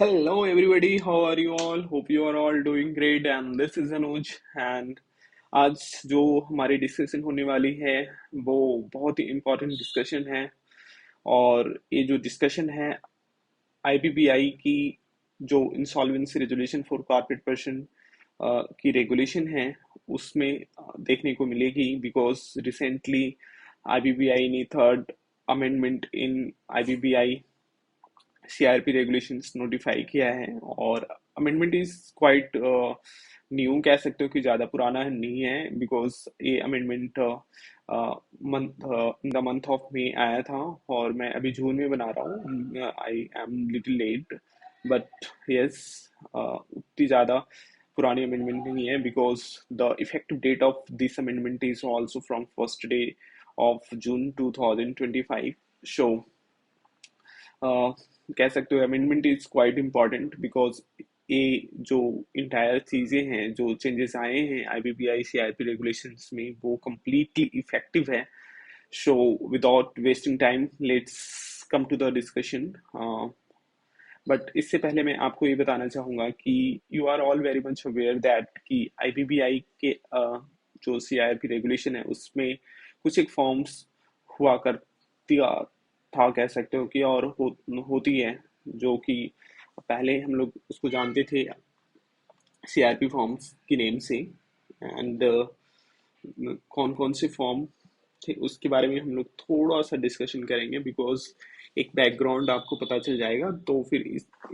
Hello, everybody. How are you all? Hope you are all doing great. And this is Anuj. And आज जो हमारी discussion होने वाली है वो बहुत ही इम्पोर्टेंट डिस्कशन है। और ये जो डिस्कशन है आईपीपीआई की जो insolvency resolution for corporate person की रेगुलेशन है उसमें देखने को मिलेगी बिकॉज रिसेंटली आईपीपीआई ने third amendment in IBBI CRP regulations notify किया है। और अमेंडमेंट इज क्वाइट न्यू कह सकते हो कि ज़्यादा पुराना नहीं है बिकॉज ये amendment month in the month of May आया था और मैं अभी जून में बना रहा हूँ। I am little late but yes उतनी ज़्यादा पुरानी अमेंडमेंट नहीं है because the effective date of this amendment is also from first day of June 2025। So कह सकते हो amendment is quite important because ये जो इंटायर चीज़ें हैं जो चेंजेस आए हैं आईबीपीआई सीआरपी रेगुलेशंस में वो कम्प्लीटली इफेक्टिव है। So without wasting time let's come to the discussion. But इससे पहले मैं आपको ये बताना चाहूँगा कि you are all very much aware that कि आईबीपीआई के जो सीआरपी रेगुलेशन है उसमें कुछ एक फॉर्म्स हुआ करती था कह सकते हो कि होती है जो कि पहले हम लोग उसको जानते थे सीआरपी फॉर्म्स की नेम से। एंड कौन कौन से फॉर्म थे उसके बारे में हम लोग थोड़ा सा डिस्कशन करेंगे बिकॉज एक बैकग्राउंड आपको पता चल जाएगा तो फिर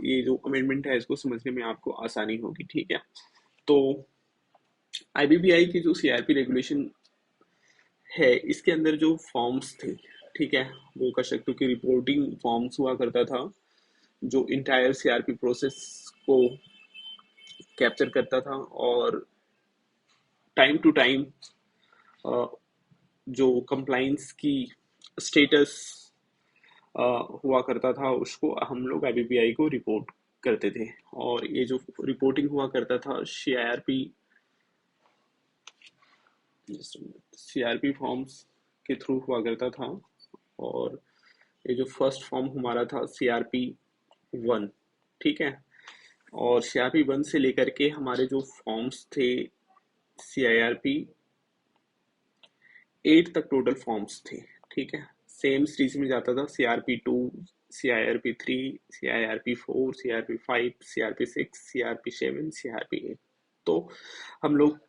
ये जो अमेंडमेंट है इसको समझने में आपको आसानी होगी। ठीक है, तो आईबीबीआई की जो सीआरपी रेगुलेशन है इसके अंदर जो फॉर्म्स थे, ठीक है, वो कर सकते हो कि रिपोर्टिंग फॉर्म्स हुआ करता था जो इंटायर सीआरपी प्रोसेस को कैप्चर करता था। और टाइम टू टाइम जो कंप्लाइंस की स्टेटस हुआ करता था उसको हम लोग आईबीपीआई को रिपोर्ट करते थे। और ये जो रिपोर्टिंग हुआ करता था सीआरपी फॉर्म्स के थ्रू हुआ करता था। और ये जो फर्स्ट फॉर्म हमारा था सीआरपी वन, ठीक है, और सीआरपी वन से लेकर के हमारे जो फॉर्म्स थे सीआईआरपी एट तक टोटल फॉर्म्स थे। ठीक है, सेम सीरीज में जाता था CRP two, CIRP three, CIRP four, CRP five, CRP six, CRP seven, CRP eight. तो हम लोग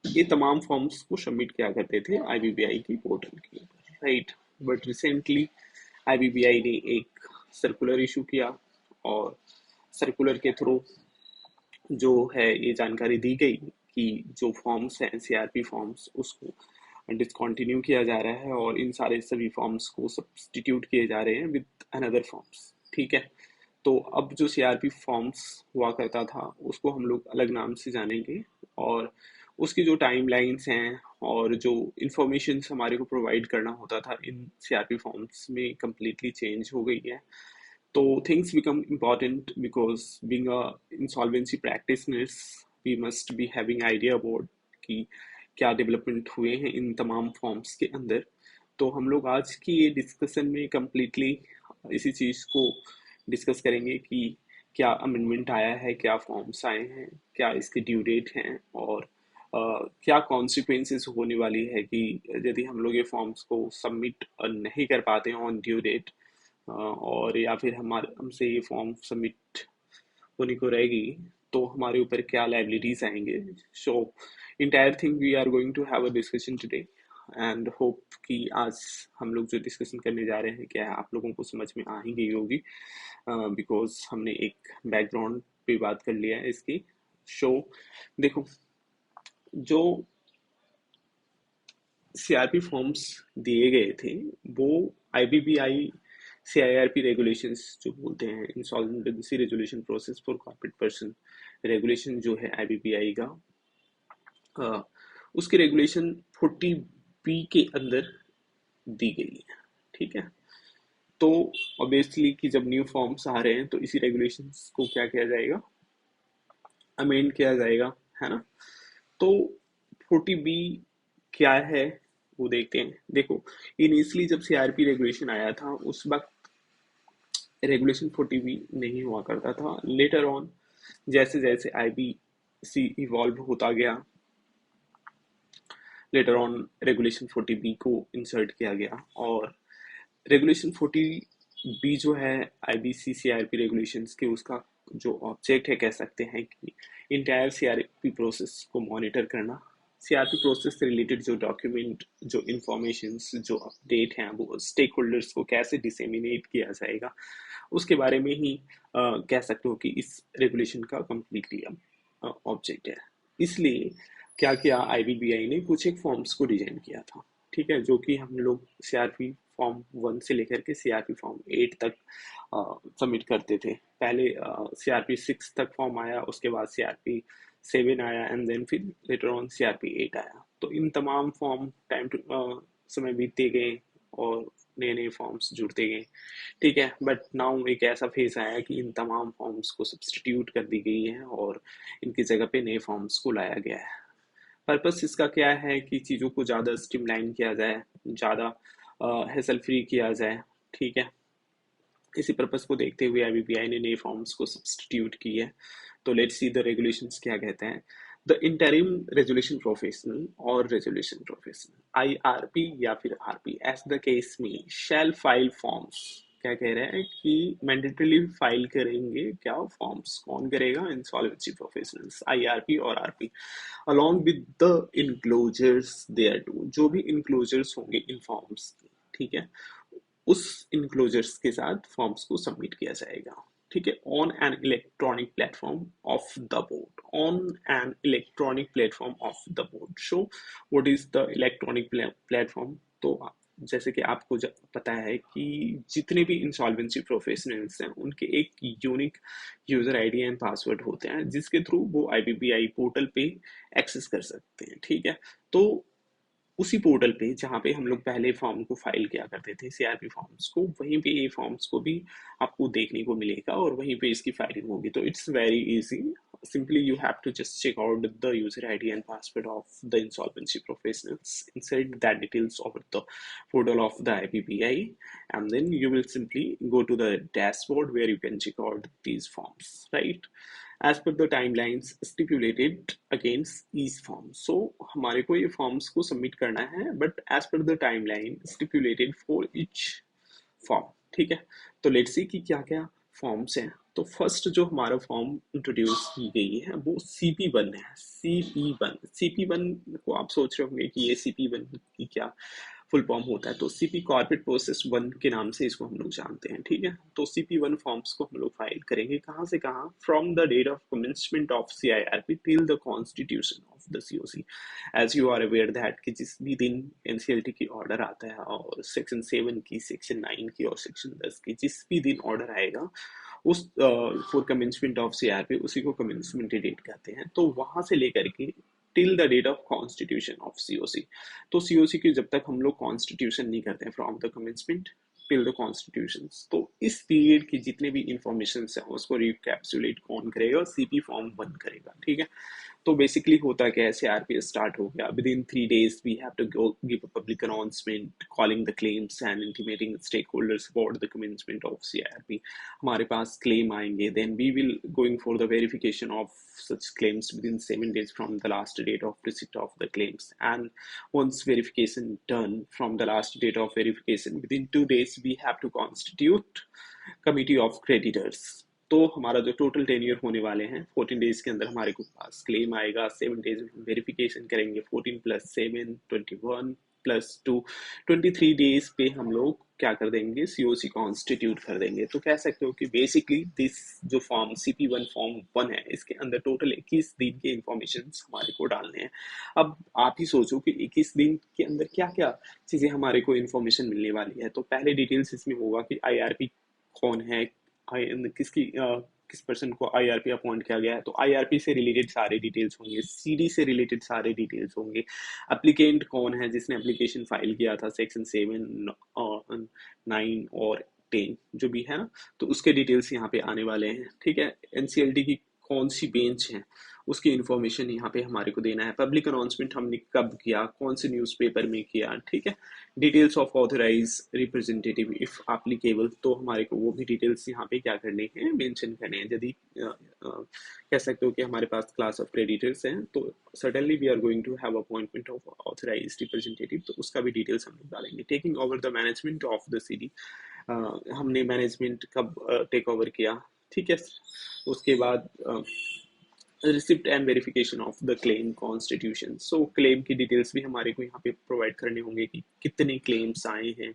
ये तमाम फॉर्म्स को सबमिट किया करते थे आईबीबीआई की पोर्टल की, राइट। बट रिसेंटली आईबीबीआई ने एक सर्कुलर इशू किया और सर्कुलर के थ्रू जो है ये जानकारी दी गई कि जो फॉर्म्स हैं सीआरपी फॉर्म्स उसको डिसकंटिन्यू किया जा रहा है और इन सारे सभी फॉर्म्स को सब्स्टिट्यूट किए जा रहे हैं विद अनदर फॉर्म्स। ठीक है, तो अब जो सीआरपी फॉर्म्स हुआ करता था उसको हम लोग अलग नाम से जानेंगे और उसकी जो टाइम लाइन्स हैं और जो इंफॉर्मेशन हमारे को प्रोवाइड करना होता था इन सीआरपी फॉर्म्स में कम्प्लीटली चेंज हो गई है। So things become important because being a insolvency practitioners, we must be having idea about कि क्या डेवलपमेंट हुए हैं इन तमाम फॉर्म्स के अंदर। तो हम लोग आज की ये डिस्कशन में कम्प्लीटली इसी चीज़ को डिस्कस करेंगे कि क्या अमेंडमेंट आया है, क्या फॉर्म्स आए हैं, क्या इसके ड्यू डेट हैं और क्या कॉन्सिक्वेंसेस होने वाली है कि यदि हम लोग ये फॉर्म्स को सबमिट नहीं कर पाते हैं ऑन ड्यू डेट और या फिर हमारे हमसे ये फॉर्म सबमिट होने को रहेगी तो हमारे ऊपर क्या लाइबिलिटीज आएंगे। So entire thing we are going to have a discussion today and hope कि आज हम लोग जो डिस्कशन करने जा रहे हैं क्या आप लोगों को समझ में आ ही गई होगी बिकॉज हमने एक बैकग्राउंड पे बात कर लिया है इसकी। सो देखो, जो सीआरपी फॉर्म्स दिए गए थे वो आईबीबीआई सीआईआरपी रेगुलेशंस जो बोलते हैं insolvency resolution process for corporate person regulation जो है आईबीबीआई का उसकी रेगुलेशन 40B के अंदर दी गई है। ठीक है, तो ऑब्वियसली कि जब न्यू फॉर्म्स आ रहे हैं तो इसी रेगुलेशंस को क्या किया जाएगा, अमेंड किया जाएगा, है ना। तो 40B क्या है वो देखते हैं। देखो, इनिशियली जब सीआरपी रेगुलेशन आया था उस वक्त रेगुलेशन 40B नहीं हुआ करता था। लेटर ऑन जैसे जैसे IBC इवॉल्व होता गया, लेटर ऑन रेगुलेशन 40B को इंसर्ट किया गया, और रेगुलेशन 40B जो है IBC CRP रेगुलेशंस के, उसका जो ऑब्जेक्ट है कह सकते हैं कि इंटायर CRP प्रोसेस को मॉनिटर करना। CRP प्रोसेस से रिलेटेड जो डॉक्यूमेंट, जो इंफॉर्मेशंस, जो अपडेट हैं, वो स्टेक होल्डर्स को कैसे डिसेमिनेट किया जाएगा, उसके बारे में ही कह सकते हो कि इस रेगुलेशन का कम्प्लीटली ऑब्जेक्ट है। इसलिए क्या किया, IBBI ने कुछ एक फॉर्म्स को डिजाइन किया था, ठीक है, जो कि हम लोग CRP फॉर्म 1 से लेकर के CRP फॉर्म 8 तक सबमिट करते थे। पहले CRP 6 तक फॉर्म आया, उसके बाद CRP 7 आया, एंड देन फिर लेटर ऑन CRP 8 आया। तो इन तमाम फॉर्म टाइम टू समय बीतते गए और नए नए फॉर्म्स जुड़ते गए, ठीक है। बट नाउ एक ऐसा फेज आया कि इन तमाम फॉर्म्स को सब्सटीट्यूट कर दी गई है और इनकी जगह पे नए फॉर्म्स को लाया गया है। पर्पस इसका क्या है कि चीज़ों को ज़्यादा स्ट्रीमलाइन किया जाए, ज़्यादा हेसल फ्री किया जाए, ठीक है। इसी पर्पस को देखते हुए IBPI ने नए फॉर्म्स को सब्सटीट्यूट की है। तो लेट्स सी द रेगुलेशंस क्या कहते हैं। The interim resolution professional or resolution professional, IRP या फिर RP, as the case may, shell file forms. क्या कह रहे हैं कि मैंडेटरीली फाइल करेंगे क्या फॉर्म्स, कौन करेगा, इंसॉल्वेंसी प्रोफेशनल्स, IRP और RP, along with the enclosures there too, जो भी enclosures होंगे इन फॉर्म्स की, ठीक है, उस इनक्लोजर्स के साथ फॉर्म्स को सबमिट किया जाएगा, ठीक है, on an electronic platform of the board, on an electronic platform of the board. So what is the electronic platform? तो जैसे कि आपको पता है कि जितने भी इंसॉल्वेंसी प्रोफेशनल्स हैं उनके एक unique user ID and password होते हैं, जिसके थ्रू वो IBPI पोर्टल पे एक्सेस कर सकते हैं, ठीक है। तो उसी पोर्टल पे जहाँ पे हम लोग पहले फॉर्म को फाइल किया करते थे, CRP फॉर्म्स को, वहीं पे ये फॉर्म्स को भी आपको देखने को मिलेगा और वहीं पे इसकी फाइलिंग होगी। तो it's very easy, simply you have to just check out the user ID and password of the insolvency professionals, insert that details over the portal of the IBPI, and then you will simply go to the dashboard where you can check out these forms, right, as per the timelines stipulated against each form. So हमारे को ये forms को submit करना है, but as per the timeline stipulated for each form, ठीक है। तो let's see कि क्या क्या फॉर्म्स हैं। तो फर्स्ट जो हमारा फॉर्म इंट्रोड्यूस की गई है वो CP1 है। CP1 को आप सोच रहे होंगे कि ये CP1 की क्या फुल फॉर्म होता है। तो CP कॉर्पोरेट प्रोसेस 1 के नाम से इसको हम लोग जानते हैं, ठीक है। तो CP1 फॉर्म्स को हम लोग फाइल करेंगे कहाँ से कहाँ, from the date of commencement of CIRP till the constitution of the COC। As you are aware that कि जिस भी दिन NCLT की ऑर्डर आता है और सेक्शन 7 की, सेक्शन 9 की और सेक्शन 10 की जिस भी दिन ऑर्डर आएगा, उस फॉर कमेंसमेंट ऑफ CRP, उसी को कमेंसमेंट डेट कहते हैं। तो वहां से लेकर के till the date of constitution of COC। तो COC की जब तक हम लोग कॉन्स्टिट्यूशन नहीं करते हैं, from the commencement till the constitution, तो इस पीरियड की जितने भी इंफॉर्मेशन है उसको रिकैप्सुलेट कौन करेगा, CP फॉर्म 1 करेगा, ठीक है। तो बेसिकली होता क्या है, CRP स्टार्ट हो गया, within 3 days we have to go give a public announcement calling the claims and intimating stakeholders about the commencement of CRP। हमारे पास क्लेम आएंगे, then we will going for the verification of such claims within 7 days from the last date of receipt of the claims, and once verification done, from the last date of verification within 2 days we have to constitute committee of creditors। तो हमारा जो total tenure होने वाले हैं 14 days के अंदर हमारे को पास क्लेम आएगा, 7 डेज में वेरिफिकेशन करेंगे, 14 + 7 21 + 2 23 डेज पे हम लोग क्या कर देंगे, COC कॉन्स्टिट्यूट कर देंगे। तो कह सकते हो कि बेसिकली दिस जो फॉर्म CP1 फॉर्म 1 है, इसके अंदर टोटल 21 दिन के इंफॉर्मेशन हमारे को डालने हैं। अब आप ही सोचो कि 21 दिन के अंदर क्या क्या चीजें हमारे को इंफॉर्मेशन मिलने वाली है। तो पहले डिटेल्स इसमें होगा कि IRP कौन है, किसकी किस पर्सन को IRP अपॉइंट किया गया है, तो IRP से रिलेटेड सारे डिटेल्स होंगे, CD से रिलेटेड सारे डिटेल्स होंगे, एप्लीकेंट कौन है जिसने एप्लीकेशन फाइल किया था सेक्शन 7 और 9 और 10 जो भी है ना, तो उसके डिटेल्स यहाँ पे आने वाले हैं, ठीक है। NCLT की कौन सी बेंच है उसकी इंफॉर्मेशन यहाँ पे हमारे को देना है, पब्लिक अनाउंसमेंट हमने कब किया, कौन से न्यूज़पेपर में किया, ठीक है। Details of authorise representative if applicable, तो हमारे को वो भी डिटेल्स यहाँ पे क्या करने हैं, मेंशन करने हैं। यदि कह सकते हो कि हमारे पास क्लास ऑफ क्रेडिटर्स हैं तो suddenly we are going to have appointment of authorise representative, तो उसका भी डिटेल्स हम डालेंगे। Taking over the management of the city, हमने मैनेजमेंट कब टेक ओवर किया, ठीक है। उसके बाद receipt and verification of the claim constitution, so claim की डिटेल्स भी हमारे को यहाँ पे प्रोवाइड करने होंगे कि कितने क्लेम्स आए हैं,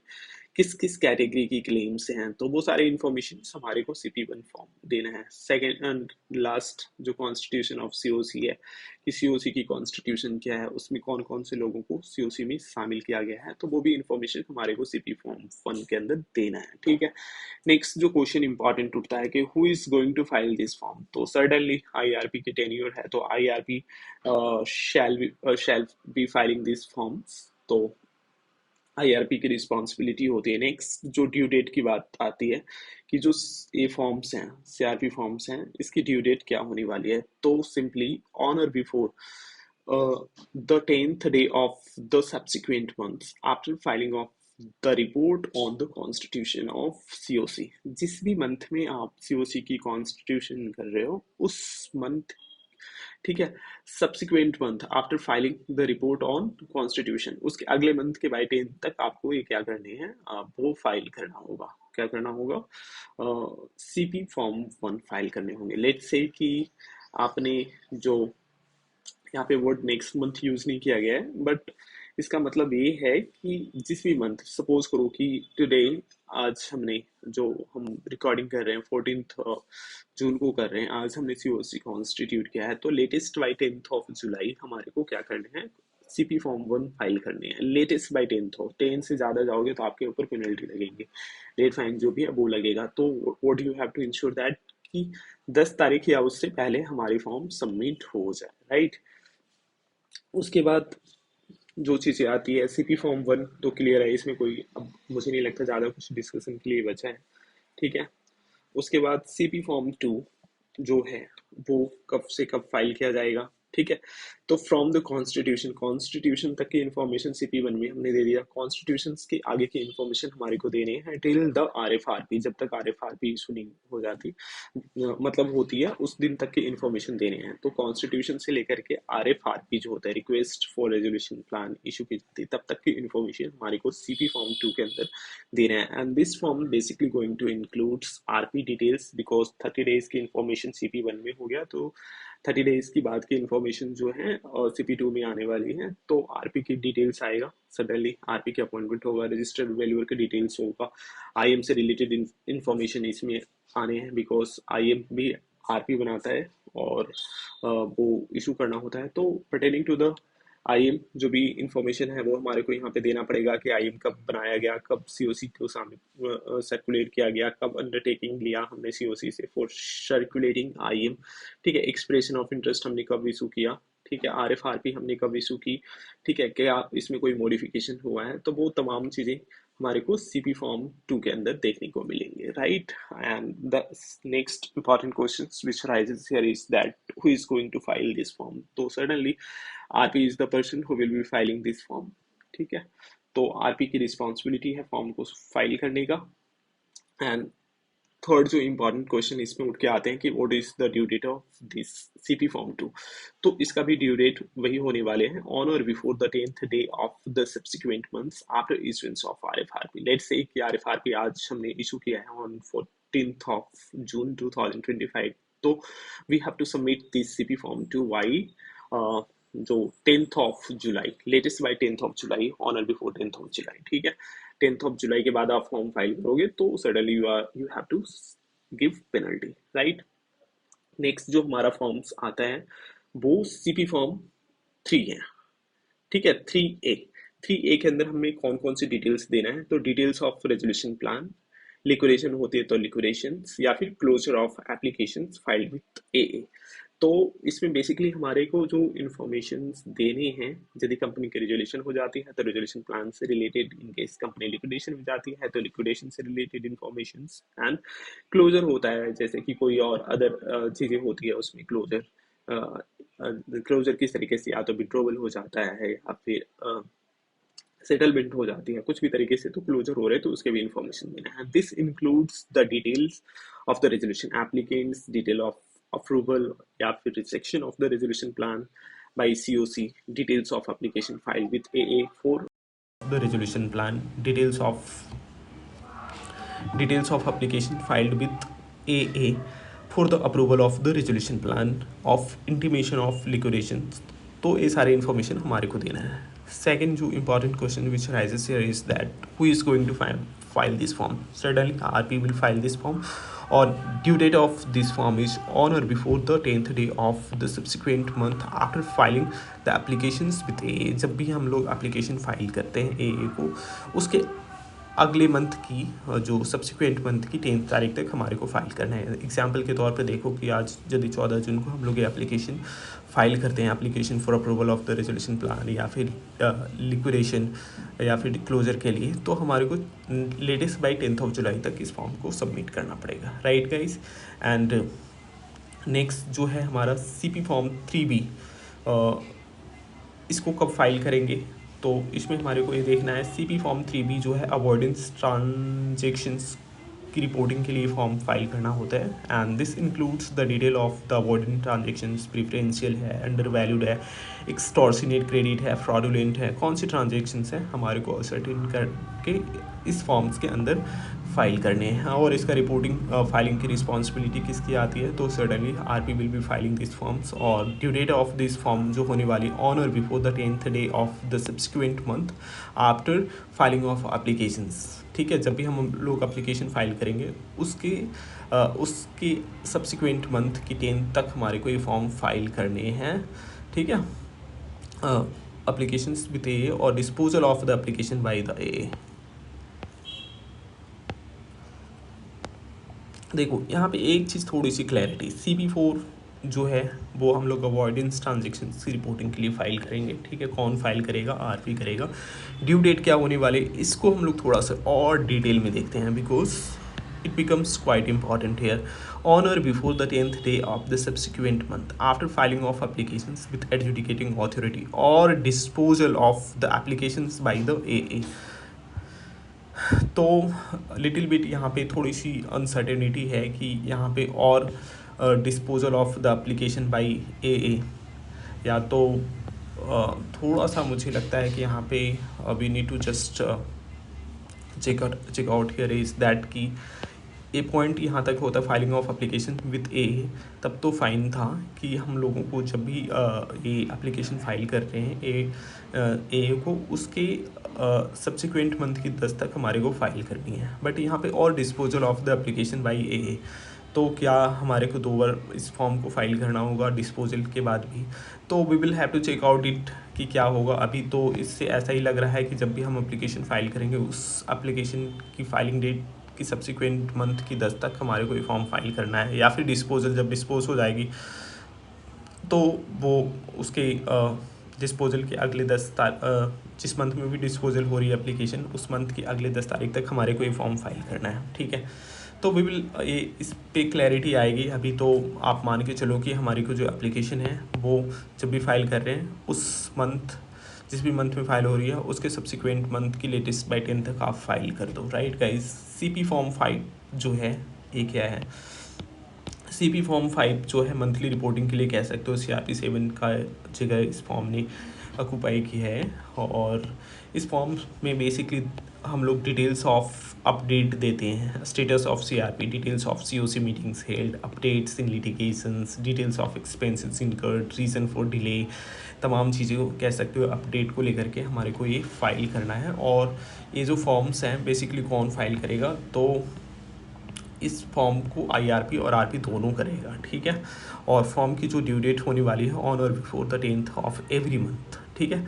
किस किस कैटेगरी की क्लेम्स हैं, तो वो सारे इन्फॉर्मेशन हमारे को CP1 फॉर्म देना है। सेकेंड एंड लास्ट जो कॉन्स्टिट्यूशन ऑफ COC है कि COC की कॉन्स्टिट्यूशन क्या है, उसमें कौन कौन से लोगों को COC में शामिल किया गया है, तो वो भी इन्फॉर्मेशन हमारे को CP फॉर्म 1 के अंदर देना है, ठीक है। नेक्स्ट जो क्वेश्चन इंपॉर्टेंट उठता है कि who is going to file this form, तो सर्टेनली IRP के टेन्योर है तो IRP shall be filing this forms, तो IRP की रिस्पॉन्सिबिलिटी होती है। नेक्स्ट जो ड्यू डेट की बात आती है कि जो ये फॉर्म्स हैं, CRP फॉर्म्स हैं, इसकी ड्यू डेट क्या होने वाली है, तो simply on or before the 10th day of the subsequent months after filing of the report on the constitution of COC, जिस भी मंथ में आप COC की कॉन्स्टिट्यूशन कर रहे हो उस मंथ, ठीक है, subsequent month after filing the report on constitution, उसके अगले मंथ के बाई 10 तक आपको ये क्या करने हैं, वो फाइल करना होगा। क्या करना होगा, CP फॉर्म 1 फाइल करने होंगे। लेट्स से कि आपने जो यहाँ पे वर्ड नेक्स्ट मंथ यूज नहीं किया गया है, बट इसका मतलब ये है कि जिस भी मंथ, सपोज करो कि टुडे, आज हमने जो हम रिकॉर्डिंग कर रहे हैं 14 जून को कर रहे हैं, आज हमने COC कॉन्स्टिट्यूट किया है, तो लेटेस्ट बाई 10 जुलाई हमारे को क्या करना है, CP फॉर्म 1 फाइल करने हैं। लेटेस्ट बाई 10 से ज्यादा जाओगे तो आपके ऊपर पेनल्टी लगेगी, लेट फाइन जो भी है वो लगेगा। तो what you have to ensure that कि 10 तारीख या उससे पहले हमारी फॉर्म सबमिट हो जाए, राइट। उसके बाद जो चीज़ें आती है, CP फॉर्म 1 तो क्लियर है, इसमें कोई अब मुझे नहीं लगता ज़्यादा कुछ डिस्कशन के लिए बचा है, ठीक है। उसके बाद CP फॉर्म 2 जो है वो कब से कब फाइल किया जाएगा, ठीक है। तो फ्रॉम द कॉन्स्टिट्यूशन तक की इन्फॉर्मेशन CP1 में हमने दे दिया, कॉन्स्टिट्यूशन के आगे की इन्फॉर्मेशन हमारे को देने हैं टिल द RFRP, जब तक RFRP इशू नहीं हो जाती, मतलब होती है, उस दिन तक की इन्फॉर्मेशन देने हैं। तो कॉन्स्टिट्यूशन से लेकर के RFRP जो होता है, request for resolution plan, issue की जाती है, तब तक की इन्फॉर्मेशन हमारे को CP फॉर्म 2 के अंदर देना है। And this form basically going to includes RP details, because 30 days की इन्फॉर्मेशन CP1 में हो गया, तो 30 डेज की बाद की इन्फॉर्मेशन जो है CP2 में आने वाली है, तो RP की डिटेल्स आएगा, सडनली RP की अपॉइंटमेंट होगा, रजिस्टर्ड वैल्यूअर की डिटेल्स होगा, IM से रिलेटेड इन्फॉर्मेशन इसमें आने हैं, बिकॉज IM भी RP बनाता है और वो इशू करना होता है। तो पर्टेनिंग टू द IM जो भी इंफॉर्मेशन है वो हमारे को यहाँ पे देना पड़ेगा कि IM कब बनाया गया, कब COC को सामने सर्कुलेट किया गया, कब अंडरटेकिंग लिया हमने COC से फॉर सर्कुलेटिंग IM, ठीक है। एक्सप्रेशन ऑफ इंटरेस्ट हमने कब इशू किया, ठीक है। RFRP हमने कब इशू की, ठीक है, क्या इसमें कोई मॉडिफिकेशन हुआ है, तो वो तमाम चीज़ें हमारे को CP फॉर्म 2 के अंदर देखने को मिलेंगे, right. And the next important question which rises here is that who is going to file this form, तो suddenly RP is the person who will be filing this form, ठीक है। तो RP की रिस्पॉन्सिबिलिटी है form को file करने का। And third जो इंपॉर्टेंट क्वेश्चन इसमें उठ के आते हैं कि what is the due date of this CP form 2, तो इसका भी ड्यू डेट वही होने वाले हैं, on or before the 10th day of the subsequent months after issuance of RFRP। Let's say कि RFRP आज हमने इशू किया है ऑन 14th ऑफ जून 2025, तो we have to submit this CP form 2 by जो 10th of July, latest by 10th of July, on or before 10th of July, ठीक है। 10th of जुलाई के बाद आप फॉर्म फाइल करोगे तो suddenly you have to give penalty, right. Next जो हमारा फॉर्म्स आता है वो CP फॉर्म 3 है, ठीक है। 3A के अंदर हमें कौन कौन सी डिटेल्स देना है, तो details of resolution plan, liquidation होती है तो लिक्विडेशन, या फिर closure of application filed with AA। तो इसमें बेसिकली हमारे को जो इन्फॉर्मेशंस देने हैं, यदि कंपनी की रेजोल्यूशन हो जाती है तो रेजोल्यूशन प्लान से related, in case company liquidation में जाती है तो लिक्विडेशन से रिलेटेड इन्फॉर्मेशंस, एंड क्लोजर होता है जैसे कि कोई और अदर चीज़ें होती है उसमें क्लोजर। क्लोजर किस तरीके से, या तो विड्रॉवल हो जाता है या फिर सेटलमेंट हो जाती है, कुछ भी तरीके से तो क्लोजर हो रहे तो उसके भी इंफॉर्मेशन देना है। This includes the details of the resolution applicants, detail of approval या फिर rejection of the resolution plan by COC, details of application file with AA for the resolution plan, details of application filed with AA for the approval of the resolution plan of intimation of liquidation। तो ये सारे information हमारे को देना है। Second जो important question which rises here is that who is going to file this form? Certainly RP will file this form, or due date of this form is on or before the 10th day of the subsequent month after filing the applications with AA। जब भी हम लोग application file करते हैं AA को, उसके अगले month की जो सब्सिक्वेंट मंथ की 10 तारीख तक हमारे को फाइल करना है। एग्जाम्पल के तौर पे देखो कि आज यदि 14 जून को हम लोग ये एप्लीकेशन फाइल करते हैं, application for approval of the resolution plan या फिर लिक्विडेशन या फिर क्लोजर के लिए, तो हमारे को लेटेस्ट बाई 10 जुलाई तक इस फॉर्म को सबमिट करना पड़ेगा, राइट गाइज। एंड नेक्स्ट जो है हमारा CP फॉर्म 3B, इसको कब फाइल करेंगे? तो इसमें हमारे को ये देखना है CP फॉर्म 3B जो है अवॉइडेंस ट्रांजेक्शन्स की रिपोर्टिंग के लिए फॉर्म फाइल करना होता है। And this includes the detail of the avoidant transactions, preferential है, अंडर वैल्यूड है, एक्सटॉर्सिनेट क्रेडिट है, फ्रॉडुलेंट है, कौन सी ट्रांजेक्शन्स हैं हमारे को असर्टेन करके इस फॉर्म्स के अंदर फाइल करने हैं। और इसका रिपोर्टिंग फाइलिंग की रिस्पॉन्सिबिलिटी किसकी आती है? तो suddenly RP will be filing this forms, और due date of this form जो होने वाली on or before the 10th day of the subsequent month after filing of applications. ठीक है, जब भी हम लोग एप्लीकेशन फाइल करेंगे उसके सब्सिक्वेंट मंथ की 10 तक हमारे को ये फॉर्म फाइल करने हैं। ठीक है, एप्लीकेशंस विद AA और disposal of the application by the AA। देखो यहाँ पे एक चीज़ थोड़ी सी क्लैरिटी, CP4 जो है वो हम लोग अवॉइडेंस ट्रांजेक्शन की रिपोर्टिंग के लिए फाइल करेंगे। ठीक है, कौन फाइल करेगा? RP करेगा। ड्यू डेट क्या होने वाले, इसको हम लोग थोड़ा सा और डिटेल में देखते हैं, because it becomes quite important here. On or before the 10th day of the subsequent month after filing of applications with adjudicating authority और disposal of the applications by the AA। तो little bit यहाँ पे थोड़ी सी uncertainty है कि यहाँ पे और disposal of the application by AA, या तो थोड़ा सा मुझे लगता है कि यहाँ पे we need to just check out here is that कि ए पॉइंट यहाँ तक होता है filing of application with AA। तब तो फाइन था कि हम लोगों को जब भी ये एप्लीकेशन फाइल कर रहे हैं AA को, उसके सब्सिक्वेंट मंथ की 10 तक हमारे को फाइल करनी है। बट यहाँ पे और disposal of the application by AA, तो क्या हमारे को 2 बार इस फॉर्म को फाइल करना होगा डिस्पोजल के बाद भी? तो we will have to check out it कि क्या होगा। अभी तो इससे ऐसा ही लग रहा है कि जब भी हम एप्लीकेशन फाइल करेंगे उस एप्लीकेशन की फाइलिंग डेट की सब्सिक्वेंट मंथ की 10 तक हमारे को ये फॉर्म फाइल करना है, या फिर डिस्पोजल जब डिस्पोज हो जाएगी तो वो उसके डिस्पोजल के अगले 10 जिस मंथ में भी डिस्पोजल हो रही है एप्लीकेशन, उस मंथ की अगले 10 तारीख तक हमारे को ये फॉर्म फाइल करना है। ठीक है, तो वी विल ये इस पे क्लैरिटी आएगी। अभी तो आप मान के चलो कि हमारी को जो एप्लीकेशन है वो जब भी फाइल कर रहे हैं उस मंथ, जिस भी मंथ में फाइल हो रही है उसके सब्सिक्वेंट मंथ की लेटेस्ट बाय 10 तक आप फाइल कर दो, राइट गाइज। CP फॉर्म 5 जो है ये क्या है? CP फॉर्म 5 जो है मंथली रिपोर्टिंग के लिए कह सकते हो CRP 7 का जगह इस फॉर्म ने ऑक्यूपाई की है। और इस फॉर्म में बेसिकली हम लोग डिटेल्स ऑफ अपडेट देते हैं, status of CRP, details of COC meetings held, updates in litigations, details of expenses incurred, reason for delay, तमाम चीज़ें को कह सकते हो अपडेट को लेकर के हमारे को ये फाइल करना है। और ये जो फॉर्म्स हैं बेसिकली कौन फाइल करेगा? तो इस फॉर्म को IRP और RP दोनों करेगा। ठीक है, और फॉर्म की जो ड्यू डेट होने वाली है on or before the 10th of every month. ठीक है,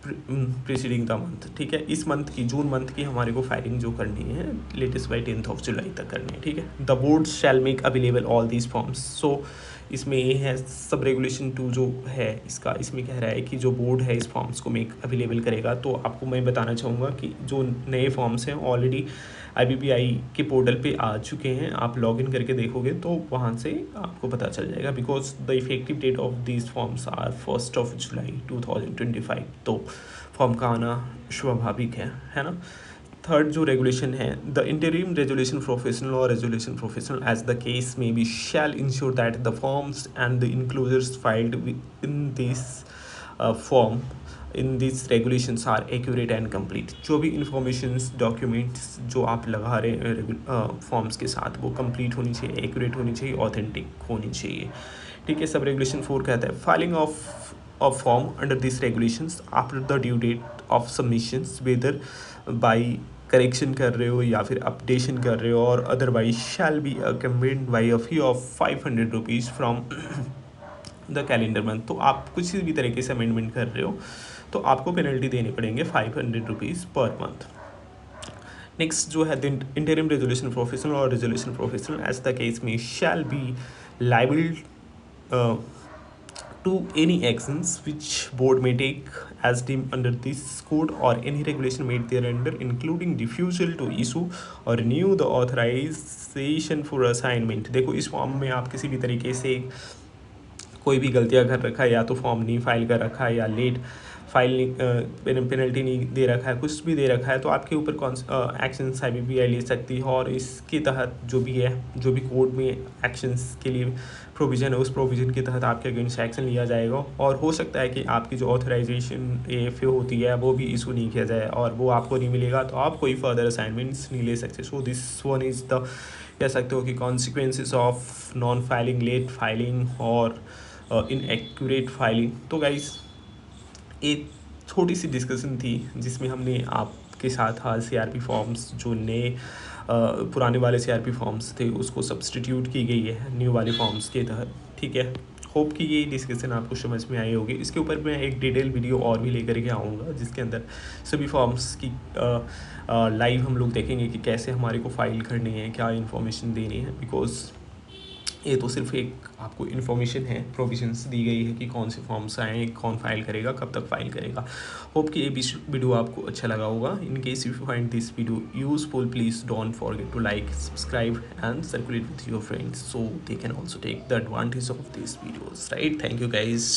प्रीसीडिंग द मंथ, ठीक है। इस मंथ की, जून मंथ की हमारे को फाइलिंग जो करनी है लेटेस्ट बाई 10th जुलाई तक करनी है, ठीक है। The board shall make available all these forms. So इसमें ये है सब रेगुलेशन 2 जो है इसका, इसमें कह रहा है कि जो बोर्ड है इस फॉर्म्स को मेक अवेलेबल करेगा। तो आपको मैं बताना चाहूँगा कि जो नए फॉर्म्स हैं ऑलरेडी IBPI के पोर्टल पे आ चुके हैं। आप लॉगिन करके देखोगे तो वहाँ से आपको पता चल जाएगा, because the effective date of these forms are 1 July 2025। तो फॉर्म का आना स्वाभाविक है ना। थर्ड जो रेगुलेशन है, the interim resolution professional or resolution professional as the case may be shall ensure that the forms and the enclosures filed in this form in this regulations are accurate and complete. जो भी informations documents जो आप लगा रहे हैं forms के साथ वो कंप्लीट होनी चाहिए, एक्यूरेट होनी चाहिए, ऑथेंटिक होनी चाहिए, ठीक है। सब रेगुलेशन 4 कहता है filing of form under this regulations after the due date of submissions whether by correction कर रहे हो या फिर अपडेशन कर रहे हो और otherwise shall be accompanied by a fee of 500 rupees from the calendar month. तो आप कुछ भी तरीके से अमेंडमेंट कर रहे हो तो आपको पेनल्टी देने पड़ेंगे 500 रुपीज़ पर मंथ। नेक्स्ट जो है interim resolution professional or resolution professional as the case may shall be liable to any actions which board may take as deemed under this code or any regulation made thereunder, including refusal to issue or renew the authorization for assignment। देखो इस form में आप किसी भी तरीके से कोई भी गलतियां कर रखा है, या तो फॉर्म नहीं फाइल कर रखा है या लेट फाइल पेनल्टी नहीं दे रखा है, कुछ भी दे रखा है, तो आपके ऊपर कौन एक्शन IBPI ले सकती है। और इसके तहत जो भी है, जो भी कोड में एक्शंस के लिए प्रोविज़न है उस प्रोविज़न के तहत आपके अगेंस्ट एक्शन लिया जाएगा। और हो सकता है कि आपकी जो ऑथराइजेशन AFA होती है वो भी इशू नहीं किया जाए और वो आपको नहीं मिलेगा, तो आप कोई फर्दर असाइनमेंट्स नहीं ले सकते। So this one is the, कह सकते हो कि consequences of non filing, late filing और इनएक्यूरेट फाइलिंग। तो गाइस एक छोटी सी डिस्कशन थी जिसमें हमने आपके साथ आज CRP फॉर्म्स जो नए पुराने वाले CRP फॉर्म्स थे उसको सब्सटीट्यूट की गई है न्यू वाले फॉर्म्स के तहत, ठीक है। होप कि ये डिस्कशन आपको समझ में आई होगी। इसके ऊपर मैं एक डिटेल वीडियो और भी लेकर के आऊँगा जिसके अंदर सभी फॉर्म्स की लाइव हम लोग देखेंगे कि कैसे हमारे को फाइल करनी है, क्या इन्फॉर्मेशन देनी है। बिकॉज ये तो सिर्फ एक आपको इन्फॉर्मेशन है, प्रोविजंस दी गई है कि कौन से फॉर्म्स आए, कौन फाइल करेगा, कब तक फाइल करेगा। होप कि ये वीडियो आपको अच्छा लगा होगा। In case if you find this video useful please don't forget to like, subscribe and circulate with your friends so they can also take the advantage of these videos, right? Thank you guys.